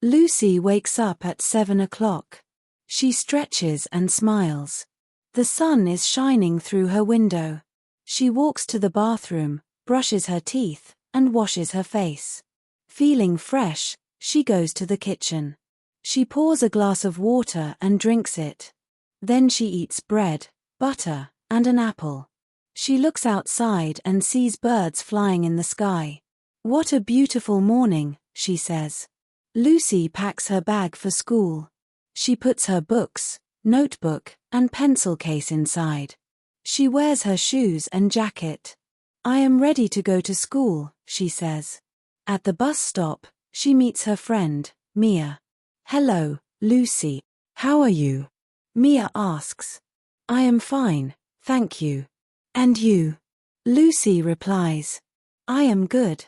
Lucy wakes up at 7 o'clock. She stretches and smiles. The sun is shining through her window. She walks to the bathroom, brushes her teeth, and washes her face. Feeling fresh, she goes to the kitchen. She pours a glass of water and drinks it. Then she eats bread, butter, and an apple. She looks outside and sees birds flying in the sky. "What a beautiful morning," she says. Lucy packs her bag for school. She puts her books, notebook, and pencil case inside. She wears her shoes and jacket. "I am ready to go to school," she says. At the bus stop, she meets her friend, Mia. "Hello, Lucy. How are you?" Mia asks. "I am fine, thank you. And you?" Lucy replies. "I am good."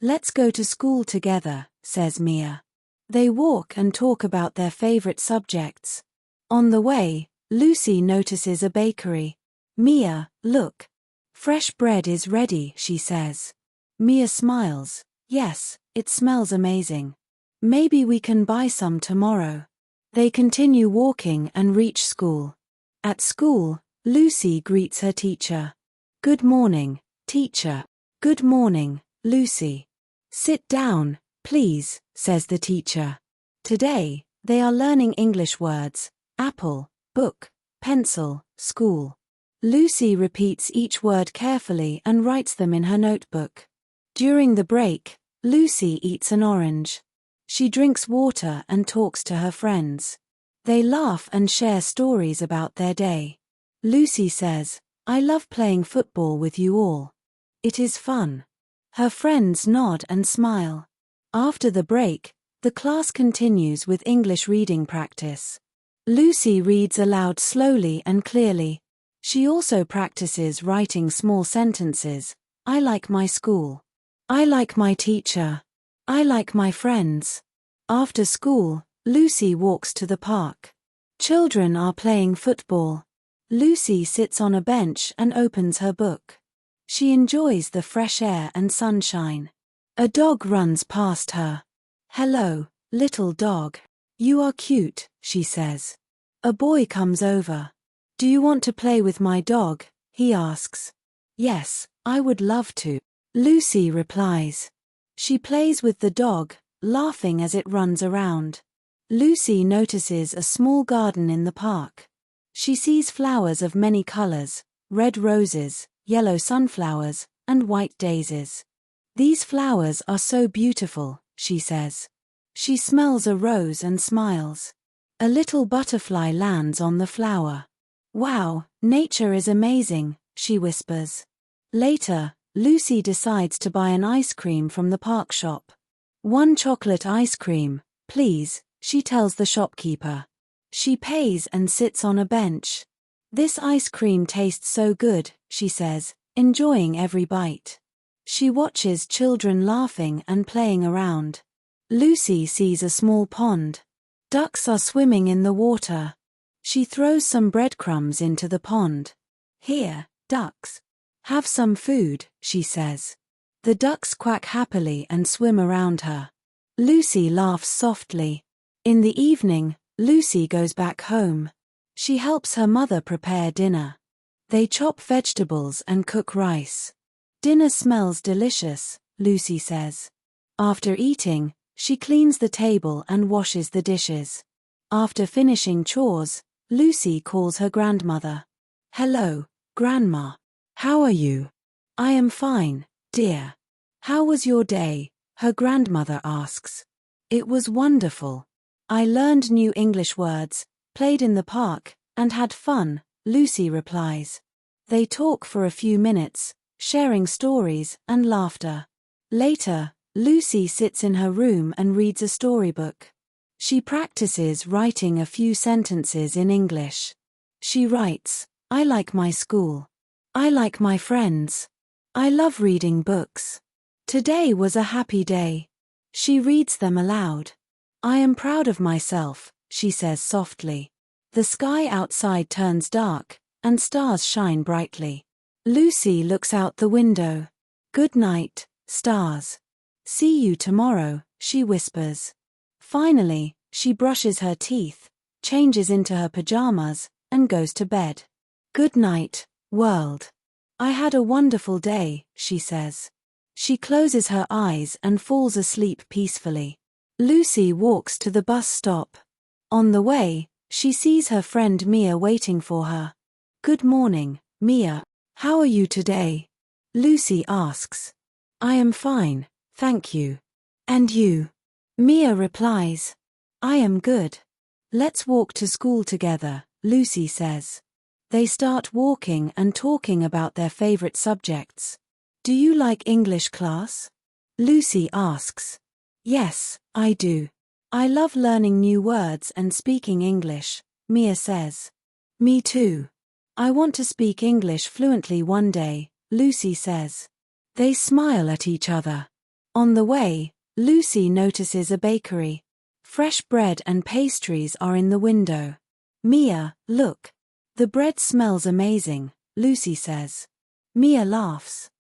"Let's go to school together," says Mia. They walk and talk about their favorite subjects. On the way, Lucy notices a bakery. "Mia, look. Fresh bread is ready," she says. Mia smiles. "Yes, it smells amazing. Maybe we can buy some tomorrow." They continue walking and reach school. At school, Lucy greets her teacher. "Good morning, teacher." "Good morning, Lucy." "Sit down, please," says the teacher. Today, they are learning English words: apple, book, pencil, school. Lucy repeats each word carefully and writes them in her notebook. During the break, Lucy eats an orange. She drinks water and talks to her friends. They laugh and share stories about their day. Lucy says, "I love playing football with you all. It is fun." Her friends nod and smile. After the break, the class continues with English reading practice. Lucy reads aloud slowly and clearly. She also practices writing small sentences. "I like my school. I like my teacher. I like my friends." After school, Lucy walks to the park. Children are playing football. Lucy sits on a bench and opens her book. She enjoys the fresh air and sunshine. A dog runs past her. "Hello, little dog. You are cute," she says. A boy comes over. "Do you want to play with my dog?" he asks. "Yes, I would love to," Lucy replies. She plays with the dog, laughing as it runs around. Lucy notices a small garden in the park. She sees flowers of many colors: red roses, yellow sunflowers, and white daisies. "These flowers are so beautiful," she says. She smells a rose and smiles. A little butterfly lands on the flower. "Wow, nature is amazing," she whispers. Later, Lucy decides to buy an ice cream from the park shop. "1 chocolate ice cream, please," she tells the shopkeeper. She pays and sits on a bench. "This ice cream tastes so good," she says, enjoying every bite. She watches children laughing and playing around. Lucy sees a small pond. Ducks are swimming in the water. She throws some breadcrumbs into the pond. "Here, ducks. Have some food," she says. The ducks quack happily and swim around her. Lucy laughs softly. In the evening, Lucy goes back home. She helps her mother prepare dinner. They chop vegetables and cook rice. "Dinner smells delicious," Lucy says. After eating, she cleans the table and washes the dishes. After finishing chores, Lucy calls her grandmother. "Hello, Grandma. How are you?" "I am fine, dear. How was your day?" her grandmother asks. "It was wonderful. I learned new English words, played in the park, and had fun," Lucy replies. They talk for a few minutes, sharing stories and laughter. Later, Lucy sits in her room and reads a storybook. She practices writing a few sentences in English. She writes, "I like my school. I like my friends. I love reading books. Today was a happy day." She reads them aloud. "I am proud of myself," she says softly. The sky outside turns dark, and stars shine brightly. Lucy looks out the window. "Good night, stars. See you tomorrow," she whispers. Finally, she brushes her teeth, changes into her pajamas, and goes to bed. "Good night, world. I had a wonderful day," she says. She closes her eyes and falls asleep peacefully. Lucy walks to the bus stop. On the way, she sees her friend Mia waiting for her. "Good morning, Mia. How are you today?" Lucy asks. "I am fine, thank you. And you?" Mia replies. "I am good." "Let's walk to school together," Lucy says. They start walking and talking about their favorite subjects. "Do you like English class?" Lucy asks. "Yes, I do. I love learning new words and speaking English," Mia says. "Me too. I want to speak English fluently one day," Lucy says. They smile at each other. On the way, Lucy notices a bakery. Fresh bread and pastries are in the window. "Mia, look. The bread smells amazing," Lucy says. Mia laughs.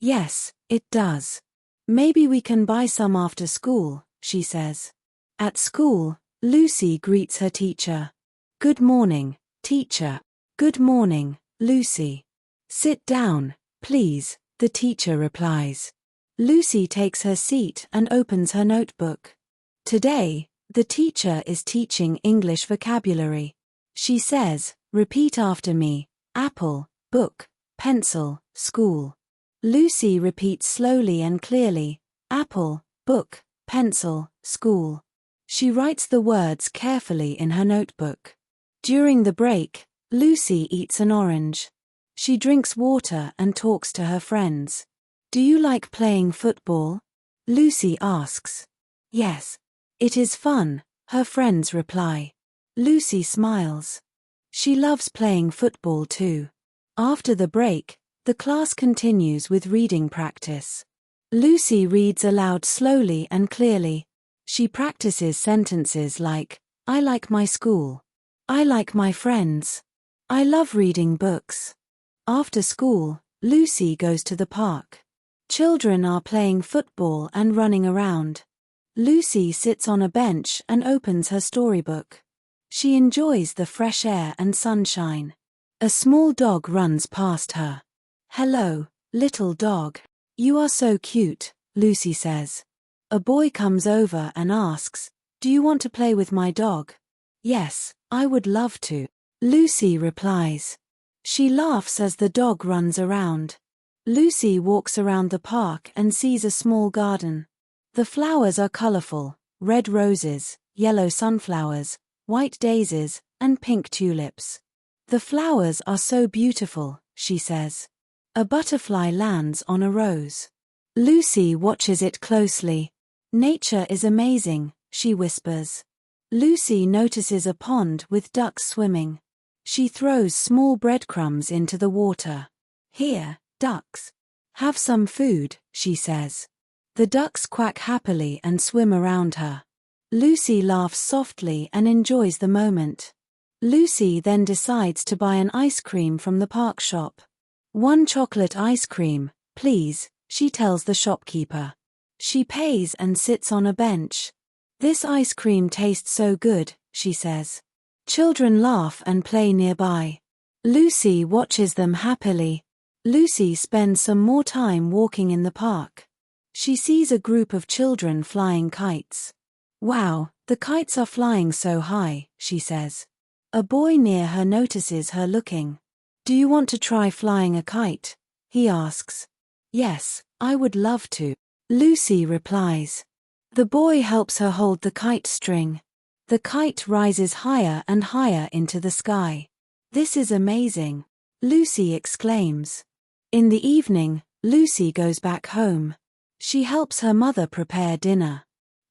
"Yes, it does. Maybe we can buy some after school," she says. At school, Lucy greets her teacher. "Good morning, teacher." "Good morning, Lucy." "Sit down, please," the teacher replies. Lucy takes her seat and opens her notebook. Today, the teacher is teaching English vocabulary. She says, "Repeat after me: apple, book, pencil, school." Lucy repeats slowly and clearly: apple, book, pencil, school. She writes the words carefully in her notebook. During the break, Lucy eats an orange. She drinks water and talks to her friends. "Do you like playing football?" Lucy asks. "Yes. It is fun," her friends reply. Lucy smiles. She loves playing football too. After the break, the class continues with reading practice. Lucy reads aloud slowly and clearly. She practices sentences like, "I like my school." "I like my friends." "I love reading books." After school, Lucy goes to the park. Children are playing football and running around. Lucy sits on a bench and opens her storybook. She enjoys the fresh air and sunshine. A small dog runs past her. "Hello, little dog. You are so cute," Lucy says. A boy comes over and asks, "Do you want to play with my dog?" "Yes, I would love to," Lucy replies. She laughs as the dog runs around. Lucy walks around the park and sees a small garden. The flowers are colorful: red roses, yellow sunflowers, white daisies, and pink tulips. "The flowers are so beautiful," she says. A butterfly lands on a rose. Lucy watches it closely. "Nature is amazing," she whispers. Lucy notices a pond with ducks swimming. She throws small breadcrumbs into the water. "Here, ducks. Have some food," she says. The ducks quack happily and swim around her. Lucy laughs softly and enjoys the moment. Lucy then decides to buy an ice cream from the park shop. "1 chocolate ice cream, please," she tells the shopkeeper. She pays and sits on a bench. "This ice cream tastes so good," she says. Children laugh and play nearby. Lucy watches them happily. Lucy spends some more time walking in the park. She sees a group of children flying kites. "Wow, the kites are flying so high," she says. A boy near her notices her looking. "Do you want to try flying a kite?" he asks. "Yes, I would love to," Lucy replies. The boy helps her hold the kite string. The kite rises higher and higher into the sky. "This is amazing," Lucy exclaims. In the evening, Lucy goes back home. She helps her mother prepare dinner.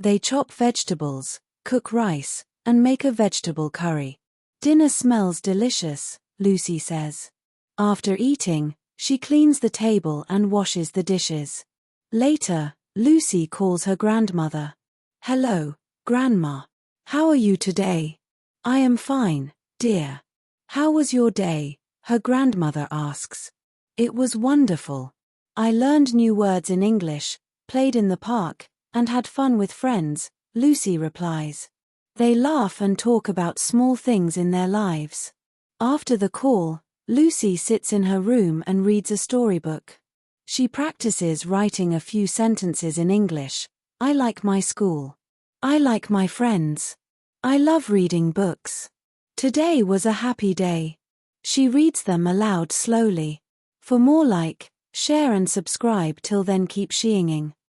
They chop vegetables, cook rice, and make a vegetable curry. "Dinner smells delicious," Lucy says. After eating, she cleans the table and washes the dishes. Later, Lucy calls her grandmother. "Hello, Grandma. How are you today?" "I am fine, dear." "How was your day?" her grandmother asks. "It was wonderful. I learned new words in English, played in the park, and had fun with friends," Lucy replies. They laugh and talk about small things in their lives. After the call, Lucy sits in her room and reads a storybook. She practices writing a few sentences in English. I like my school. I like my friends. I love reading books. Today was a happy day. She reads them aloud slowly. For more like, share and subscribe. Till then, keep sheinging.